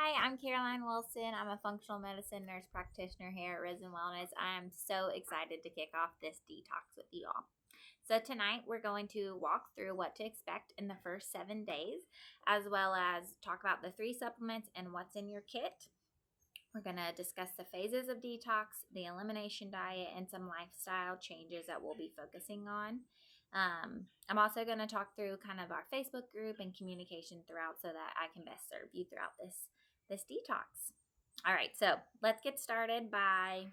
Hi, I'm Caroline Wilson. I'm a functional medicine nurse practitioner here at Risen Wellness. I'm so excited to kick off this detox with you all. So tonight we're going to walk through what to expect in the first 7 days, as well as talk about the 3 supplements and what's in your kit. We're going to discuss the phases of detox, the elimination diet, and some lifestyle changes that we'll be focusing on. I'm also going to talk through kind of our Facebook group and communication throughout so that I can best serve you throughout this detox. All right, so let's get started by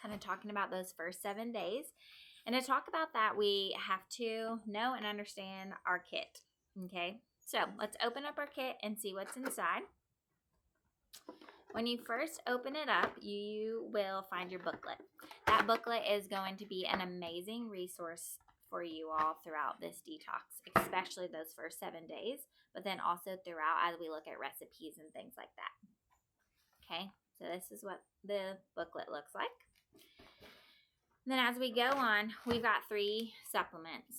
kind of talking about those first 7 days. And to talk about that, we have to know and understand our kit. Okay, so let's open up our kit and see what's inside. When you first open it up, you will find your booklet. That booklet is going to be an amazing resource for you all throughout this detox, especially those first 7 days, but then also throughout as we look at recipes and things like that. Okay, so this is what the booklet looks like. Then as we go on, we've got 3 supplements.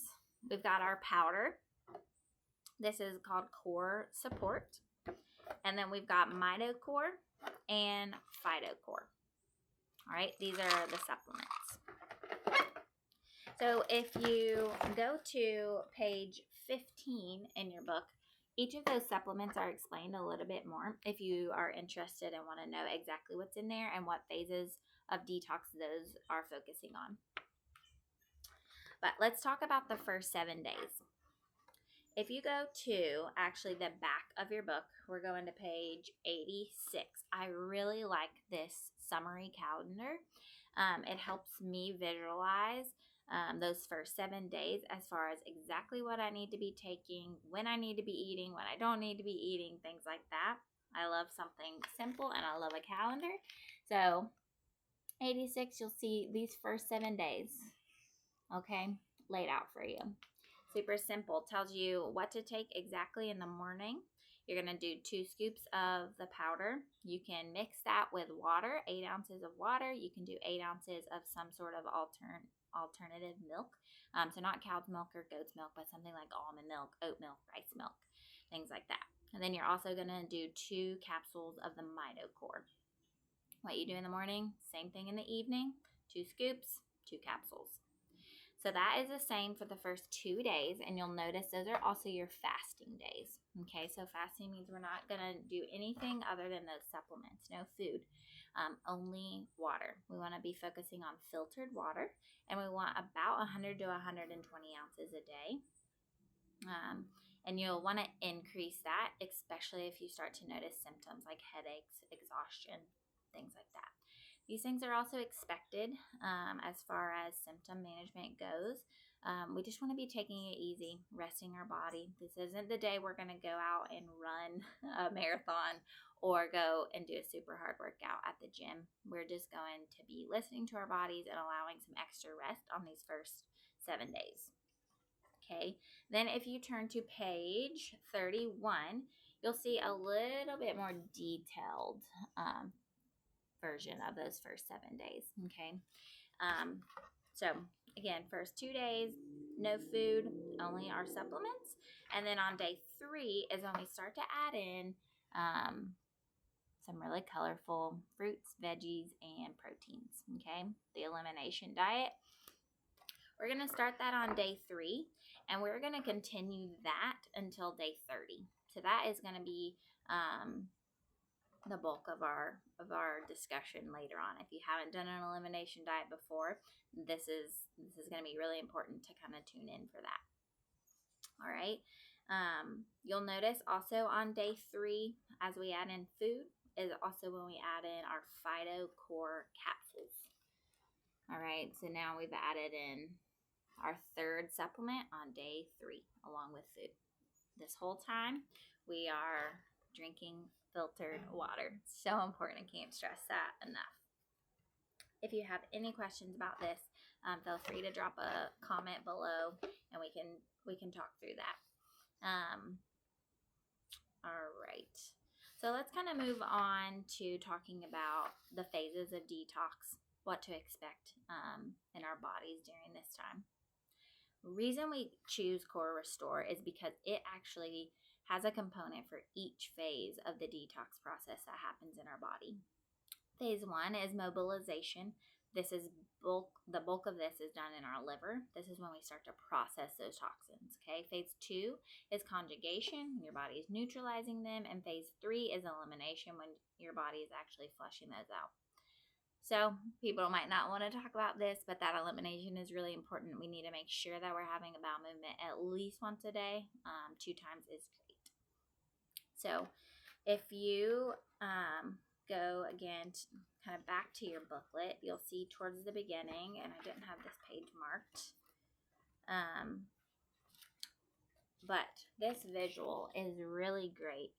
We've got our powder. This is called Core Support. And then we've got MitoCore and PhytoCore. All right, these are the supplements. So if you go to page 15 in your book, each of those supplements are explained a little bit more if you are interested and want to know exactly what's in there and what phases of detox those are focusing on. But let's talk about the first 7 days. If you go to actually the back of your book, we're going to page 86. I really like this summary calendar. It helps me visualize those first 7 days as far as exactly what I need to be taking, when I need to be eating, when I don't need to be eating, things like that. I love something simple and I love a calendar. So 86, you'll see these first 7 days, okay, laid out for you. Super simple. Tells you what to take exactly in the morning. You're going to do 2 scoops of the powder. You can mix that with water, 8 ounces of water. You can do 8 ounces of some sort of alternative milk. So not cow's milk or goat's milk, but something like almond milk, oat milk, rice milk, things like that. And then you're also going to do 2 capsules of the MitoCore. What you do in the morning, same thing in the evening. 2 scoops, 2 capsules. So that is the same for the first 2 days, and you'll notice those are also your fasting days. Okay, so fasting means we're not going to do anything other than those supplements, no food, only water. We want to be focusing on filtered water, and we want about 100 to 120 ounces a day. And you'll want to increase that, especially if you start to notice symptoms like headaches, exhaustion, things like that. These things are also expected as far as symptom management goes. We just want to be taking it easy, resting our body. This isn't the day we're going to go out and run a marathon or go and do a super hard workout at the gym. We're just going to be listening to our bodies and allowing some extra rest on these first 7 days. Okay, then if you turn to page 31, you'll see a little bit more detailed version of those first 7 days. Okay, so again, first 2 days, no food, only our supplements. And then on day 3 is when we start to add in some really colorful fruits, veggies, and proteins. Okay, the elimination diet. We're going to start that on day 3, and we're going to continue that until day 30. So that is going to be the bulk of our discussion later on. If you haven't done an elimination diet before, this is going to be really important to kind of tune in for that. All right. You'll notice also on day 3, as we add in food, is also when we add in our PhytoCore capsules. All right. So now we've added in our 3rd supplement on day 3, along with food. This whole time, we are drinking filtered water. So important. I can't stress that enough. If you have any questions about this, feel free to drop a comment below, and we can talk through that. All right. So let's kind of move on to talking about the phases of detox, what to expect in our bodies during this time. Reason we choose Core Restore is because it actually has a component for each phase of the detox process that happens in our body. Phase 1 is mobilization. This is the bulk of this is done in our liver. This is when we start to process those toxins. Okay. Phase 2 is conjugation, when your body is neutralizing them, and phase 3 is elimination, when your body is actually flushing those out. So people might not want to talk about this, but that elimination is really important. We need to make sure that we're having a bowel movement at least once a day. 2 times is great. So if you go again kind of back to your booklet, you'll see towards the beginning, and I didn't have this page marked, but this visual is really great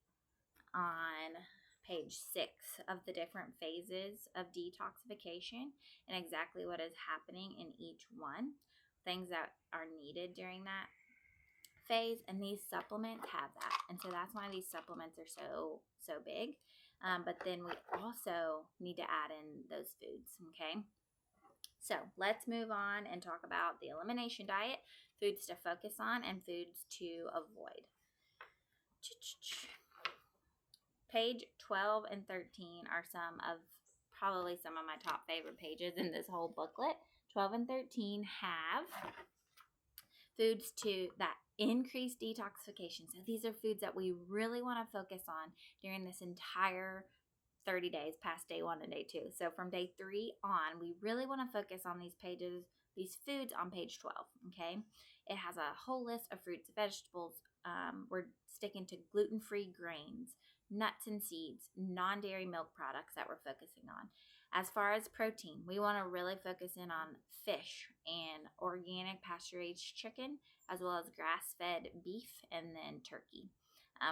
on page 6 of the different phases of detoxification and exactly what is happening in each one, things that are needed during that phase, and these supplements have that. And so that's why these supplements are so big. But then we also need to add in those foods, okay? So let's move on and talk about the elimination diet, foods to focus on, and foods to avoid. Page 12 and 13 are probably some of my top favorite pages in this whole booklet. 12 and 13 have foods that increase detoxification. So these are foods that we really want to focus on during this entire 30 days past day 1 and day 2. So from day 3 on, we really want to focus on these foods on page 12, okay? It has a whole list of fruits, vegetables. We're sticking to gluten-free grains, nuts and seeds, non-dairy milk products that we're focusing on. As far as protein, we want to really focus in on fish and organic pasture-raised chicken, as well as grass-fed beef and then turkey.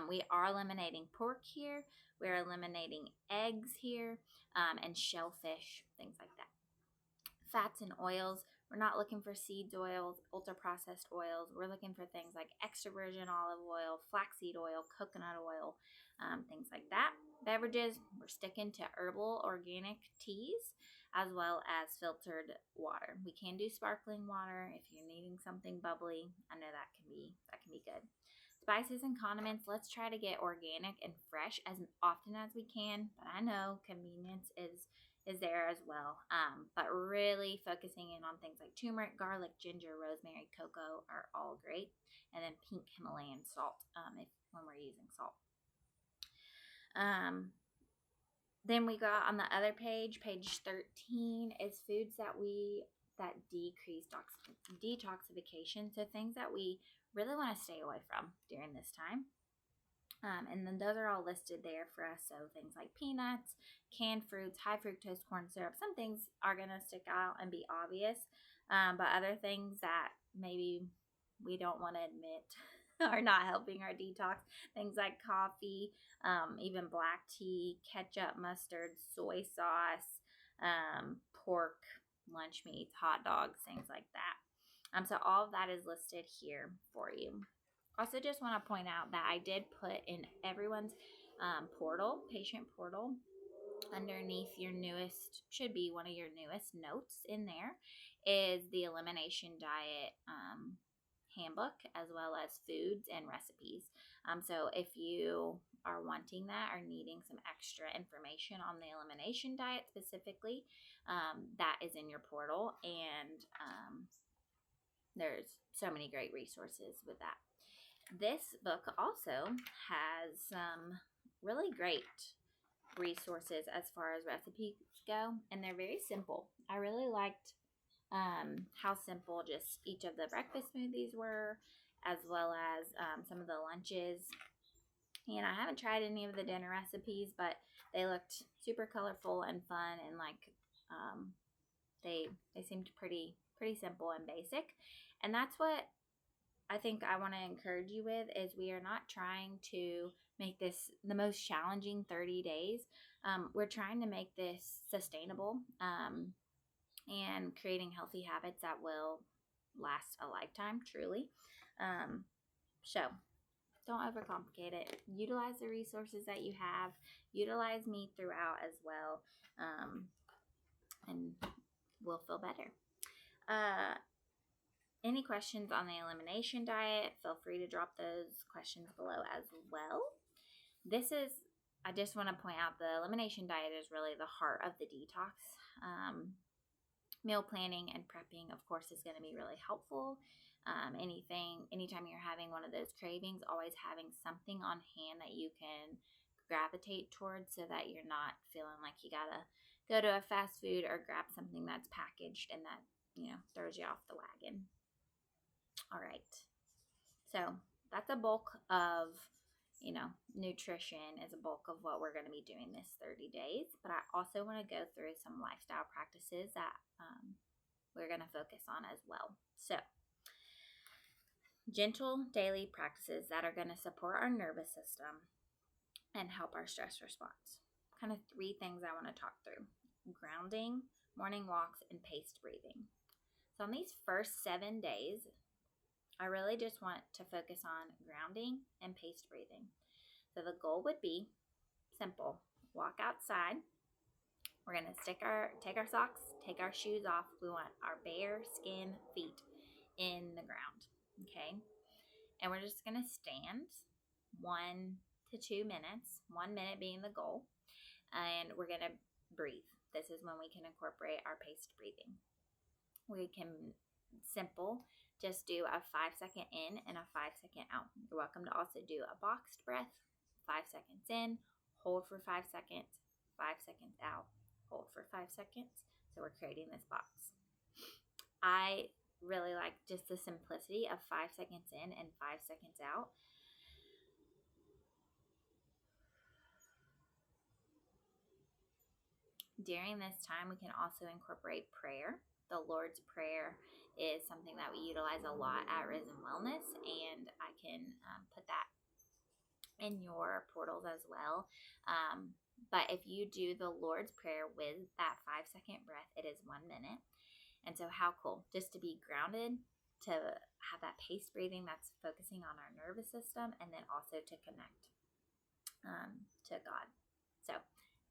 We are eliminating pork here. We're eliminating eggs here, and shellfish, things like that. Fats and oils, we're not looking for seeds oils, ultra-processed oils. We're looking for things like extra virgin olive oil, flaxseed oil, coconut oil, things like that. Beverages, we're sticking to herbal organic teas as well as filtered water. We can do sparkling water if you're needing something bubbly. I know that can be good. Spices and condiments, let's try to get organic and fresh as often as we can, but I know convenience is there as well. But really focusing in on things like turmeric, garlic, ginger, rosemary, cocoa are all great. And then pink Himalayan salt when we're using salt. Then we got on the other page 13, is foods that decrease detoxification. So things that we really want to stay away from during this time. And then those are all listed there for us. So things like peanuts, canned fruits, high fructose corn syrup. Some things are going to stick out and be obvious, but other things that maybe we don't want to admit are not helping our detox. Things like coffee, even black tea, ketchup, mustard, soy sauce, pork, lunch meats, hot dogs, things like that. So all of that is listed here for you. Also just want to point out that I did put in everyone's patient portal, underneath should be one of your newest notes in there, is the elimination diet handbook, as well as foods and recipes. So if you are wanting that or needing some extra information on the elimination diet specifically, that is in your portal, and there's so many great resources with that. This book also has some really great resources as far as recipes go, and they're very simple. I really liked how simple just each of the breakfast smoothies were, as well as some of the lunches. And I haven't tried any of the dinner recipes, but they looked super colorful and fun, and they seemed pretty simple and basic. And that's what I think I want to encourage you with, is we are not trying to make this the most challenging 30 days. We're trying to make this sustainable and creating healthy habits that will last a lifetime, truly. So don't overcomplicate it. Utilize the resources that you have. Utilize me throughout as well, and we'll feel better. any questions on the elimination diet, feel free to drop those questions below as well. I just want to point out the elimination diet is really the heart of the detox. Meal planning and prepping, of course, is going to be really helpful. Anytime you're having one of those cravings, always having something on hand that you can gravitate towards so that you're not feeling like you gotta go to a fast food or grab something that's packaged and that, throws you off the wagon. All right. So that's a bulk of, nutrition is a bulk of what we're going to be doing this 30 days. But I also want to go through some lifestyle practices that we're going to focus on as well. So gentle daily practices that are going to support our nervous system and help our stress response. Kind of 3 things I want to talk through: grounding, morning walks, and paced breathing. So on these first 7 days, I really just want to focus on grounding and paced breathing. So the goal would be simple: walk outside. We're going to take our socks, take our shoes off. We want our bare skin feet in the ground, okay? And we're just going to stand 1 to 2 minutes, 1 minute being the goal. And we're going to breathe. This is when we can incorporate our paced breathing. We can just do a 5-second in and a 5-second out. You're welcome to also do a boxed breath, 5 seconds in, hold for 5 seconds, 5 seconds out, hold for 5 seconds. So we're creating this box. I really like just the simplicity of 5 seconds in and 5 seconds out. During this time, we can also incorporate prayer. The Lord's Prayer is something that we utilize a lot at Risen Wellness, and I can put that in your portals as well. But if you do the Lord's Prayer with that 5-second breath, it is 1 minute. And so how cool, just to be grounded, to have that paced breathing that's focusing on our nervous system, and then also to connect to God. So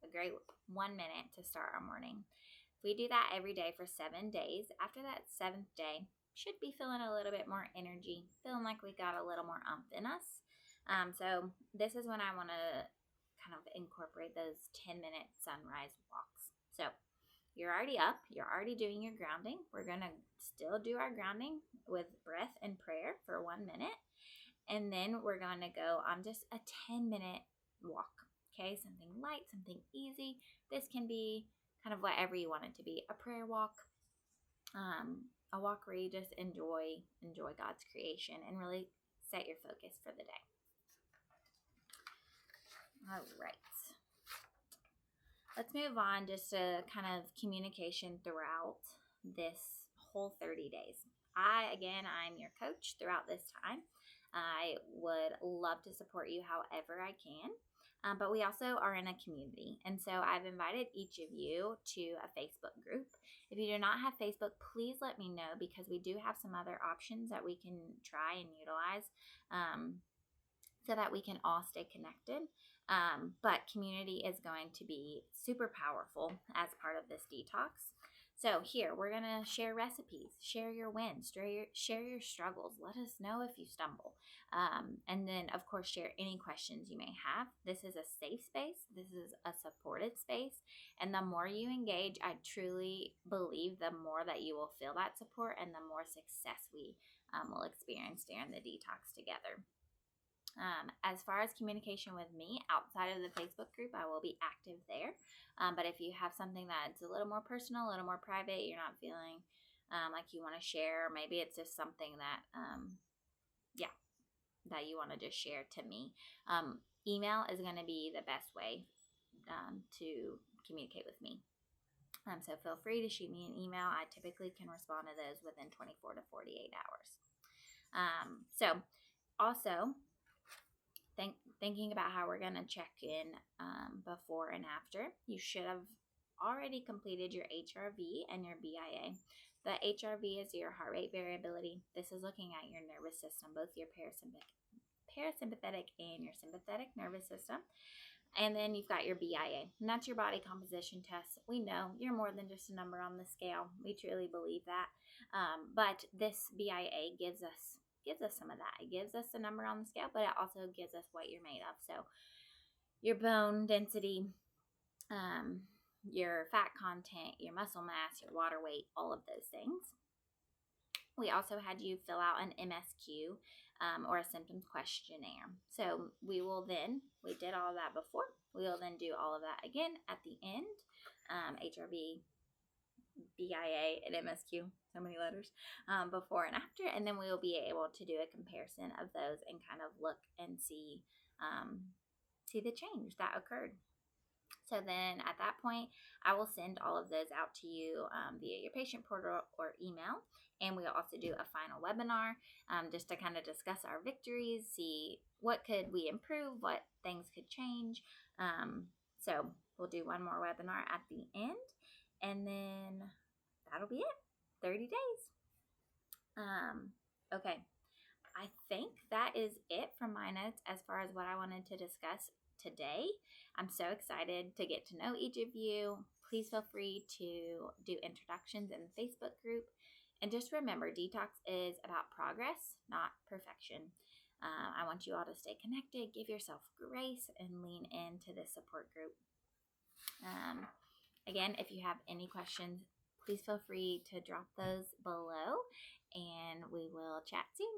a great 1 minute to start our morning. If we do that every day for 7 days, after that 7th day, should be feeling a little bit more energy, feeling like we got a little more umph in us. So this is when I want to kind of incorporate those 10-minute sunrise walks. So you're already up, you're already doing your grounding. We're going to still do our grounding with breath and prayer for 1 minute. And then we're going to go on just a 10-minute walk. Okay, something light, something easy. This can be kind of whatever you want it to be. A prayer walk, a walk where you just enjoy God's creation and really set your focus for the day. All right. Let's move on just to kind of communication throughout this whole 30 days. I'm your coach throughout this time. I would love to support you however I can. But we also are in a community. And so I've invited each of you to a Facebook group. If you do not have Facebook, please let me know, because we do have some other options that we can try and utilize so that we can all stay connected. But community is going to be super powerful as part of this detox. So here, we're going to share recipes, share your wins, share your struggles. Let us know if you stumble. And then, of course, share any questions you may have. This is a safe space. This is a supported space. And the more you engage, I truly believe the more that you will feel that support and the more success we will experience during the detox together. As far as communication with me outside of the Facebook group, I will be active there. But if you have something that's a little more personal, a little more private, you're not feeling like you want to share, maybe it's just something that, that you want to just share to me. Email is going to be the best way to communicate with me. So feel free to shoot me an email. I typically can respond to those within 24 to 48 hours. So also, thinking about how we're going to check in before and after, you should have already completed your HRV and your BIA. The HRV is your heart rate variability. This is looking at your nervous system, both your parasympathetic and your sympathetic nervous system. And then you've got your BIA, and that's your body composition test. We know you're more than just a number on the scale. We truly believe that. But this BIA gives us some of that. It gives us a number on the scale, but it also gives us what you're made of. So your bone density, your fat content, your muscle mass, your water weight, all of those things. We also had you fill out an MSQ, or a symptoms questionnaire. So we did all of that before. We will then do all of that again at the end. HRV, BIA, and MSQ, so many letters, before and after. And then we will be able to do a comparison of those and kind of look and see the change that occurred. So then at that point, I will send all of those out to you via your patient portal or email. And we'll also do a final webinar just to kind of discuss our victories, see what could we improve, what things could change. So we'll do one more webinar at the end, and then that'll be it. 30 days. Okay. I think that is it from my notes as far as what I wanted to discuss today. I'm so excited to get to know each of you. Please feel free to do introductions in the Facebook group. And just remember, detox is about progress, not perfection. I want you all to stay connected, give yourself grace, and lean into this support group. Again, if you have any questions, please feel free to drop those below, and we will chat soon.